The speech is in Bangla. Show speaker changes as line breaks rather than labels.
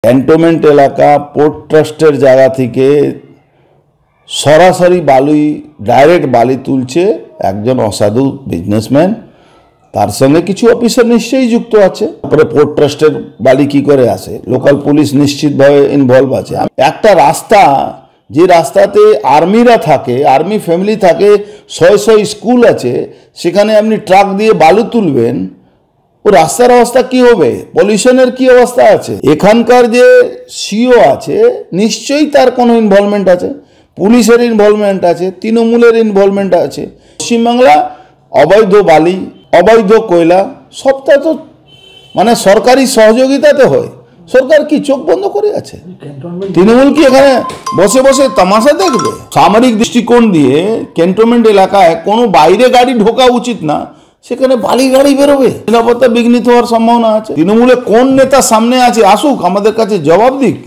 ক্যান্টনমেন্ট এলাকা পোর্ট ট্রাস্টের জায়গা থেকে সরাসরি বালি ডাইরেক্ট বালি তুলছে একজন অসাধু বিজনেসম্যান, তার সঙ্গে কিছু অফিসার নিশ্চয়ই যুক্ত আছে। তারপরে পোর্ট ট্রাস্টের বালি কি করে আসে, লোকাল পুলিশ নিশ্চিতভাবে ইনভলভ আছে। একটা রাস্তা, যে রাস্তাতে আর্মিরা থাকে, আর্মি ফ্যামিলি থাকে, 100 স্কুল আছে, সেখানে আপনি ট্রাক দিয়ে বালু তুলবেন, ও রাস্তার অবস্থা কি হবে, পলিউশনের কি অবস্থা আছে। এখানকার যে সিও আছে নিশ্চয়ই তার কোনো ইনভলভমেন্ট আছে, পুলিশের ইনভলভমেন্ট আছে, তৃণমূলের ইনভলভমেন্ট আছে। পশ্চিমবাংলা অবৈধ বালি, অবৈধ কয়লা সবটা তো মানে সরকারি সহযোগিতাতে হয়। সরকার কি চোখ বন্ধ করে আছে? তৃণমূল কি এখানে বসে বসে তামাশা দেখবে? সামরিক দৃষ্টিকোণ দিয়ে ক্যান্টনমেন্ট এলাকায় কোনো বাইরে গাড়ি ঢোকা উচিত না, সেখানে বালি গাড়ি বেরোবে, নিরাপত্তা বিঘ্নিত হওয়ার সম্ভাবনা আছে। তৃণমূলে কোন নেতা সামনে আছে, আসুক আমাদের কাছে জবাব দিক।